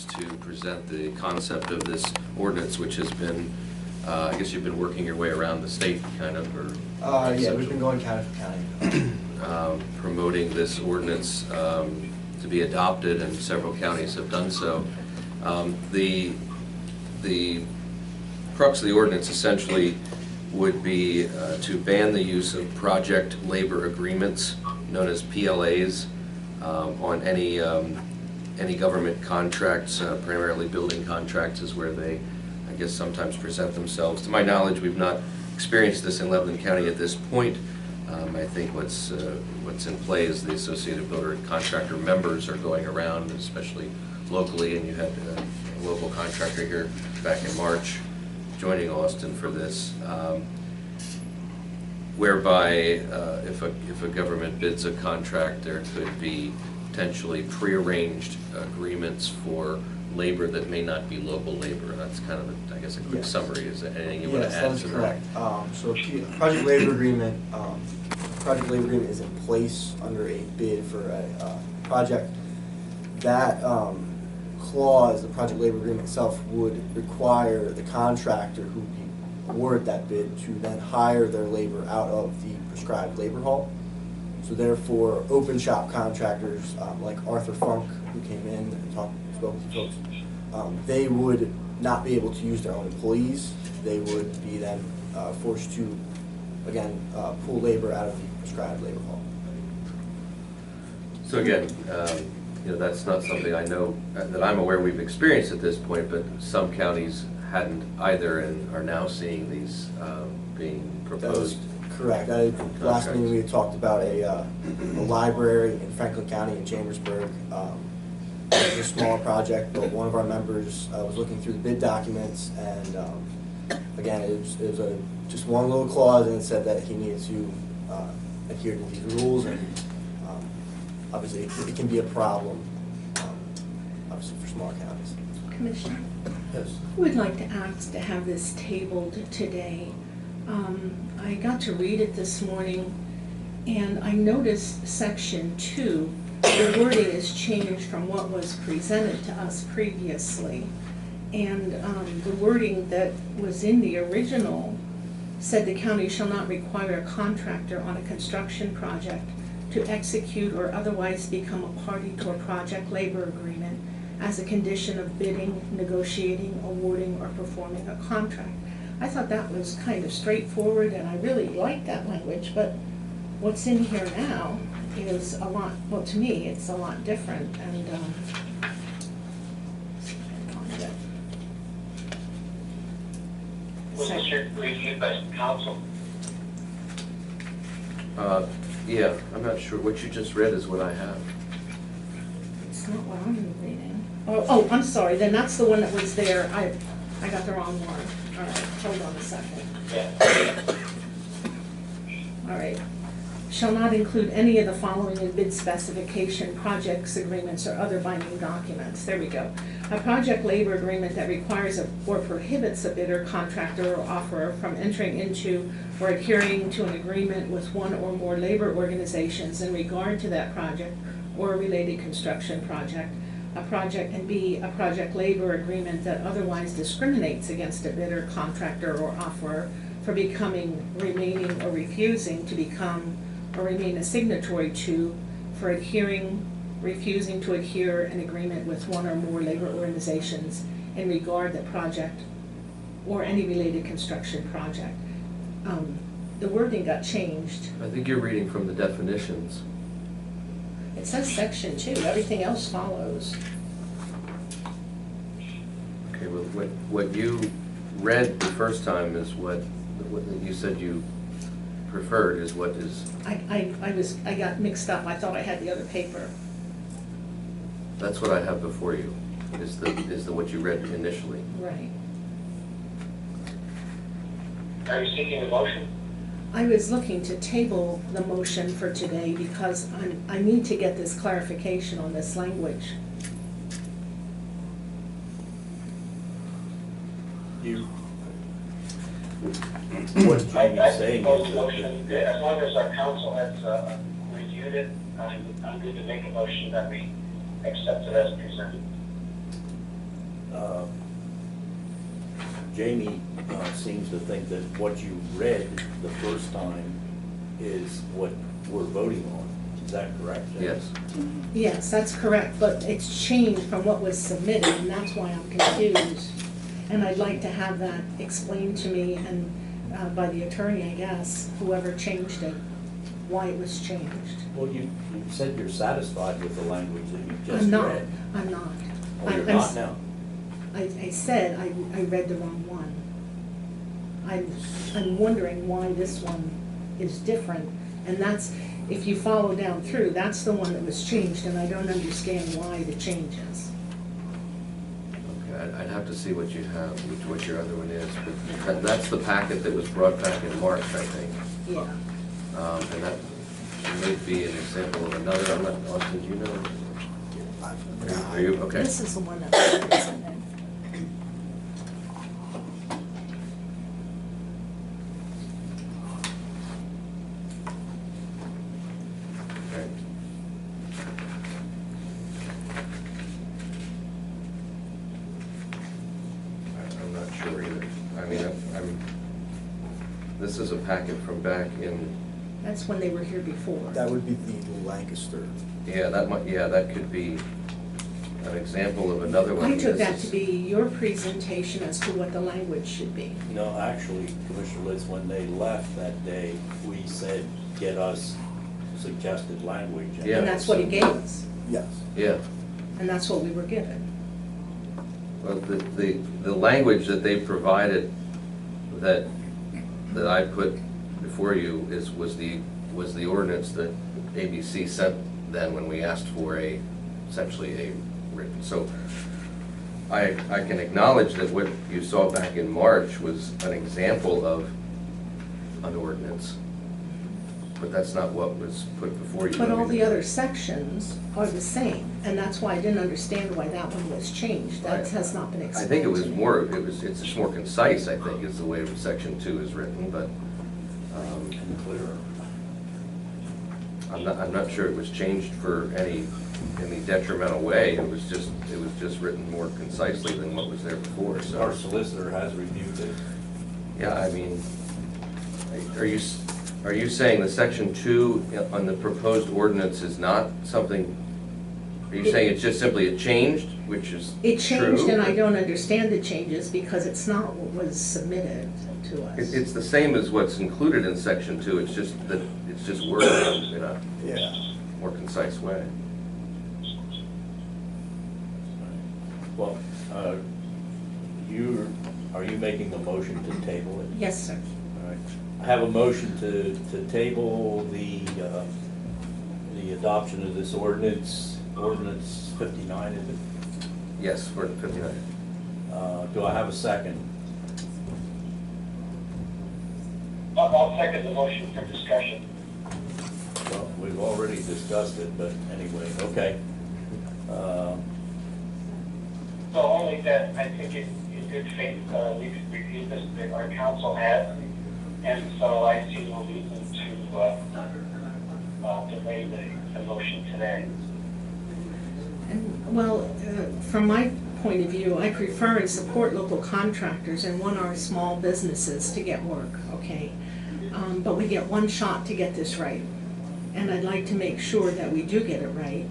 perhaps to present the concept of this ordinance, which has been, I guess you've been working your way around the state, kind of, or yeah, we've been going county for county. Promoting this ordinance to be adopted, and several counties have done so. The crux of the ordinance essentially would be to ban the use of project labor agreements, known as PLAs, on any government contracts, primarily building contracts is where they, I guess, sometimes present themselves. To my knowledge, we've not experienced this in Lebanon County at this point. I think what's in play is the Associated Builder and Contractor members are going around, especially locally, and you had a local contractor here back in March joining Austin for this, whereby if a government bids a contract, there could be potentially prearranged agreements for labor that may not be local labor. That's kind of, I guess, a quick summary. Is there anything you want to add to that? Yes, that is correct. So a project labor agreement, is in place under a bid for a project. That clause, the project labor agreement itself, would require the contractor who awarded that bid to then hire their labor out of the prescribed labor hall. So therefore, open shop contractors like Arthur Funk, who came in and spoke to folks, they would not be able to use their own employees. They would be then forced to, again, pull labor out of the prescribed labor hall. So again, that's not something I know that I'm aware we've experienced at this point, but some counties hadn't either and are now seeing these being proposed. Correct. Last meeting we had talked about a library in Franklin County in Chambersburg. It was a smaller project, but one of our members was looking through the bid documents, and again, it was just one little clause, and it said that he needed to adhere to these rules, and obviously it can be a problem, obviously, for smaller counties. Commissioner? Yes. I would like to ask to have this tabled today. I got to read it this morning, and I noticed section 2, the wording is changed from what was presented to us previously. And the wording that was in the original said the county shall not require a contractor on a construction project to execute or otherwise become a party to a project labor agreement as a condition of bidding, negotiating, awarding, or performing a contract. I thought that was kind of straightforward, and I really liked that language, but what's in here now is a lot, well, to me, it's a lot different, and was this reviewed by council? Yeah, I'm not sure. What you just read is what I have. it's not what I'm reading. Oh, I'm sorry, then that's the one that was there. I got the wrong one. All right, hold on a second. Yeah. All right. Shall not include any of the following in bid specification, projects, agreements, or other binding documents. There we go. A project labor agreement that requires or prohibits a bidder, contractor, or offerer from entering into or adhering to an agreement with one or more labor organizations in regard to that project or a related construction project. A project, and B, a project labor agreement that otherwise discriminates against a bidder, contractor, or offerer for becoming, remaining, or refusing to become or remain a signatory to, for adhering, refusing to adhere an agreement with one or more labor organizations in regard to the project or any related construction project. The wording got changed. I think you're reading from the definitions. It says section 2, everything else follows. Okay, well, what you read the first time is what you said you preferred is what is. I got mixed up. I thought I had the other paper. That's what I have before you. Is the what you read initially. Right. Are you seeking a motion? I was looking to table the motion for today because I need to get this clarification on this language. What Jamie's I saying propose a is motion, as long as our council has reviewed it, I'm good to make a motion that we accept it as presented. Jamie seems to think that what you read the first time is what we're voting on. Is that correct, Jamie? Yes. Yes, that's correct, but it's changed from what was submitted, and that's why I'm confused. And I'd like to have that explained to me and by the attorney, I guess, whoever changed it, why it was changed. Well, you said you're satisfied with the language that you just I'm not, read. I'm not. Oh, you're I'm not now? I said I read the wrong one. I'm wondering why this one is different, and that's, if you follow down through, that's the one that was changed, and I don't understand why the change is. Okay, I'd have to see what you have, what your other one is, but that's the packet that was brought back in March, I think. Yeah. And that may be an example of another, I'm not, Austin, do you know? Are you, okay. This is the one that was presented. Okay. I'm not sure either. I mean, this is a packet from back in, That's when they were here before. That would be the Lancaster. yeah, that could be an example of another one. I took This that is- to be your presentation as to what the language should be. No, actually, Commissioner Litz, when they left that day, we said, get us suggested language. Yeah. And that's what he gave us, Yes. Yeah, and that's what we were given. well, the language that they provided that I put before you was the ordinance that ABC sent then when we asked for essentially a written. So I can acknowledge that what you saw back in March was an example of an ordinance, but that's not what was put before you. But all the other sections are the same, and that's why I didn't understand why that one was changed. That Right. has not been I explained. think it was to me. it's just more concise, I think, is the way section 2 is written, but And clearer. I'm not sure it was changed for any detrimental way. It was just written more concisely than what was there before, so. Our solicitor has reviewed it. Yeah, I mean, are you saying the section 2 on the proposed ordinance is not something, are you saying it's just simply it changed, which is It changed, true? and I don't understand the changes because it's not what was submitted to us. It's the same as what's included in section 2, it's just that, it's just worded in a Yeah. more concise way. Well, are you making a motion to table it? Yes, sir. All right. I have a motion to table the adoption of this ordinance 59, is it? Yes, we're at 59. Do I have a second? I'll second the motion for discussion. Well, we've already discussed it, but anyway, okay. So only that I think in good faith, we've reviewed this, that our council has, and so I see no reason to delay the motion today. And, well, from my point of view, I prefer and support local contractors and want our small businesses to get work, okay? But we get one shot to get this right, and I'd like to make sure that we do get it right.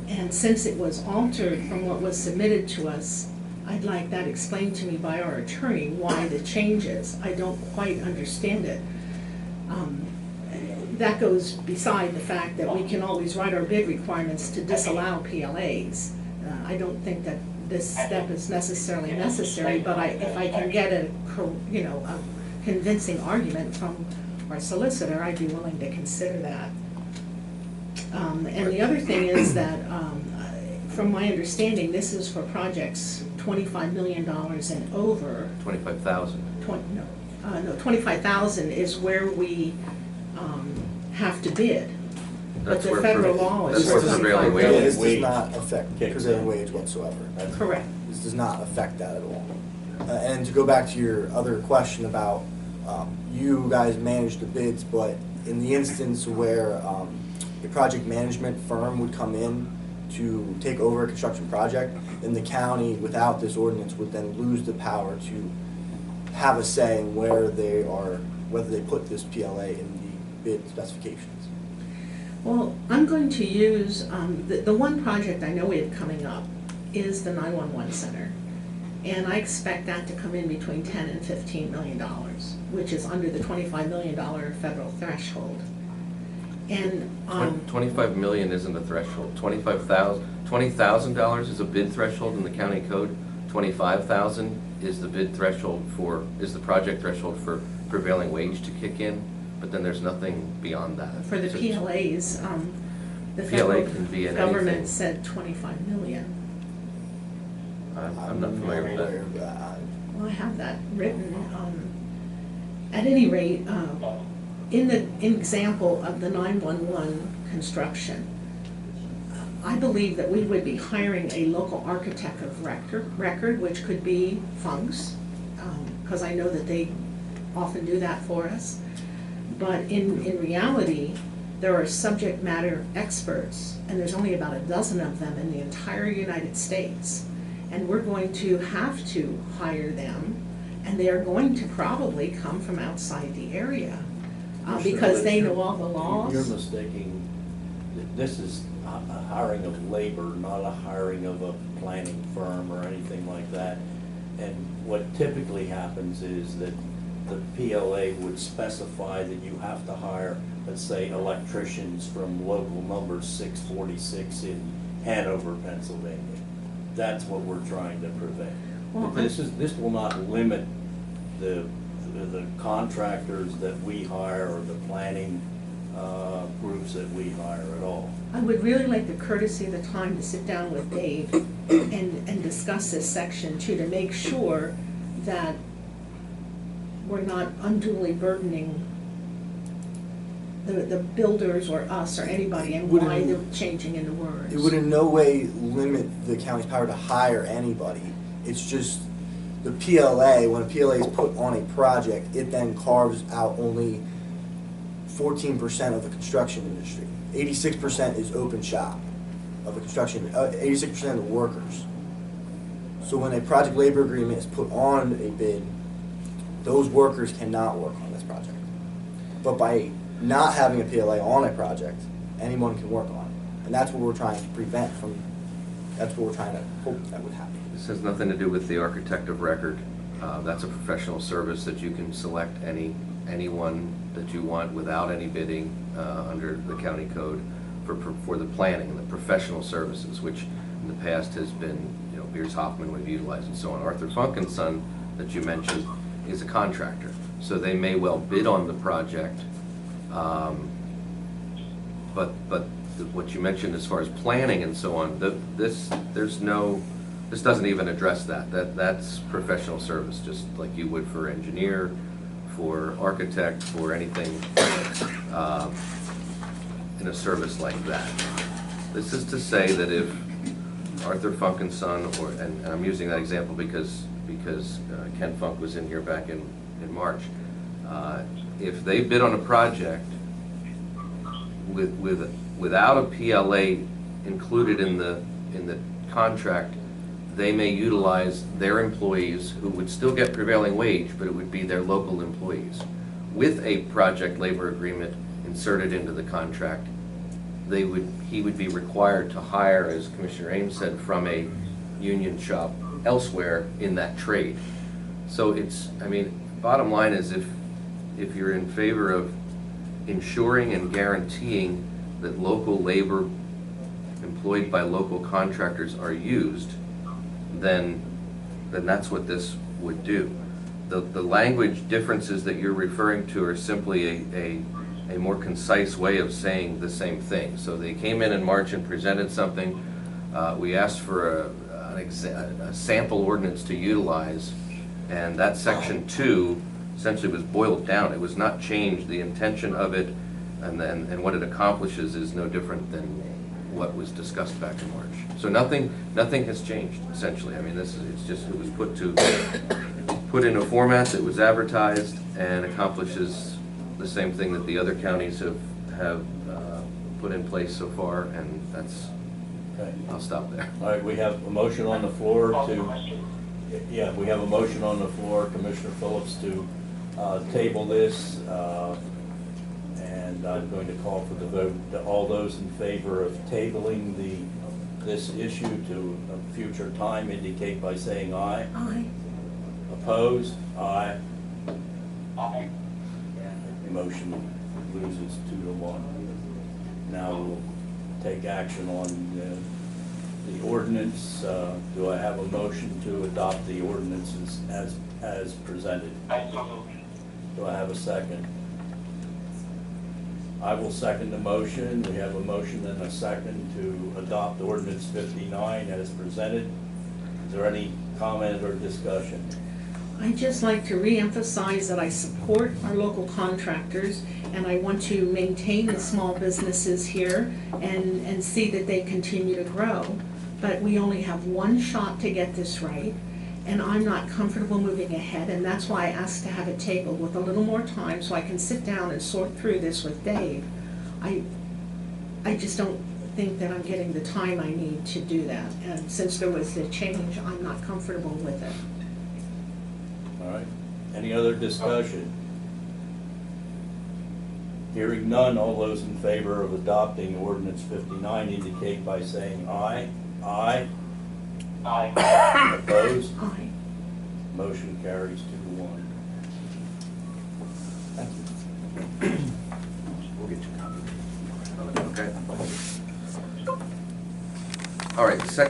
And since it was altered from what was submitted to us, I'd like that explained to me by our attorney, why the changes. I don't quite understand it. That goes beside the fact that we can always write our bid requirements to disallow PLAs. I don't think that this step is necessarily necessary, but if I can get a convincing argument from our solicitor, I'd be willing to consider that. And the other thing is that, from my understanding, this is for projects $25 million and over. 25,000. 25,000 is where we have to bid. But That's the where federal prevailing- law that's is where 25 prevailing million. wage This is. does not affect Kicks prevailing in. wage whatsoever. Correct. This does not affect that at all. And to go back to your other question about you guys manage the bids, but in the instance where a project management firm would come in to take over a construction project, then the county, without this ordinance, would then lose the power to have a say in whether they put this PLA in the bid specifications. Well, I'm going to use, the one project I know we have coming up is the 911 center. And I expect that to come in between $10 and $15 million, which is under the $25 million federal threshold. And, 25 million isn't a threshold. $20,000 is a bid threshold in the county code. 25,000 is the bid threshold is the project threshold for prevailing wage to kick in, but then there's nothing beyond that. for the PLAs, the PLA federal can be in government anything. said 25 million. I'm not familiar with that. aware of that. Well, I have that written. At any rate, in the example of the 911 construction, I believe that we would be hiring a local architect of record, which could be Funks, because I know that they often do that for us. But in reality, there are subject matter experts, and there's only about a dozen of them in the entire United States. And we're going to have to hire them, and they are going to probably come from outside the area, because they know all the laws. You're mistaking, this is a hiring of labor, not a hiring of a planning firm or anything like that. And what typically happens is that the PLA would specify that you have to hire, let's say, electricians from local number 646 in Hanover, Pennsylvania. That's what we're trying to prevent. Well, This will not limit the contractors that we hire or the planning groups that we hire at all. I would really like the courtesy of the time to sit down with Dave and discuss this section too, to make sure that we're not unduly burdening the builders or us or anybody, and why they're changing in the words. It would in no way limit the county's power to hire anybody. It's just the PLA, when a PLA is put on a project, it then carves out only 14% of the construction industry. 86% is open shop of the construction, 86% of the workers. So when a project labor agreement is put on a bid, those workers cannot work on this project. But by not having a PLA on a project, anyone can work on it. And that's what we're trying to prevent from, that's what we're trying to hope that would happen. This has nothing to do with the architect of record. That's a professional service that you can select anyone that you want without any bidding under the county code for the planning and the professional services, which in the past has been, Beers Hoffman we've utilized and so on. Arthur Funk and Son that you mentioned is a contractor, so they may well bid on the project, but what you mentioned as far as planning and so on, this doesn't even address that. That's professional service, just like you would for engineer, for architect, for anything in a service like that. This is to say that if Arthur Funk and Son, and I'm using that example because Ken Funk was in here back in March, if they bid on a project without a PLA included in the contract, they may utilize their employees who would still get prevailing wage, but it would be their local employees. With a project labor agreement inserted into the contract, he would be required to hire, as Commissioner Ames said, from a union shop elsewhere in that trade. So bottom line is if you're in favor of ensuring and guaranteeing that local labor employed by local contractors are used, then that's what this would do. The language differences that you're referring to are simply a more concise way of saying the same thing. So they came in March and presented something. We asked for a sample ordinance to utilize, and that section 2 essentially was boiled down. It was not changed. The intention of it and what it accomplishes is no different than what was discussed back in March. So nothing has changed, essentially. It was put in a format that was advertised and accomplishes the same thing that the other counties have put in place so far, and that's, Okay. I'll stop there. All right, we have a motion on the floor to, Yeah, we have a motion on the floor, Commissioner Phillips, to table this, and I'm going to call for the vote. All those in favor of tabling this issue to a future time indicate by saying aye. Aye. Opposed? Aye. Aye. Motion loses 2-1. Now we'll take action on the ordinance. Do I have a motion to adopt the ordinances as presented? I so moved. Do I have a second? I will second the motion. We have a motion and a second to adopt ordinance 59 as presented. Is there any comment or discussion? I'd just like to reemphasize that I support our local contractors, and I want to maintain the small businesses here and see that they continue to grow. But we only have one shot to get this right, and I'm not comfortable moving ahead, and that's why I asked to have it tabled with a little more time so I can sit down and sort through this with Dave. I just don't think that I'm getting the time I need to do that, and since there was a change, I'm not comfortable with it. All right. Any other discussion? Hearing none, all those in favor of adopting ordinance 59 indicate by saying aye. Aye. Aye. Opposed? Aye. Motion carries 2-1. Thank you. We'll get you a copy. Okay. All right, second.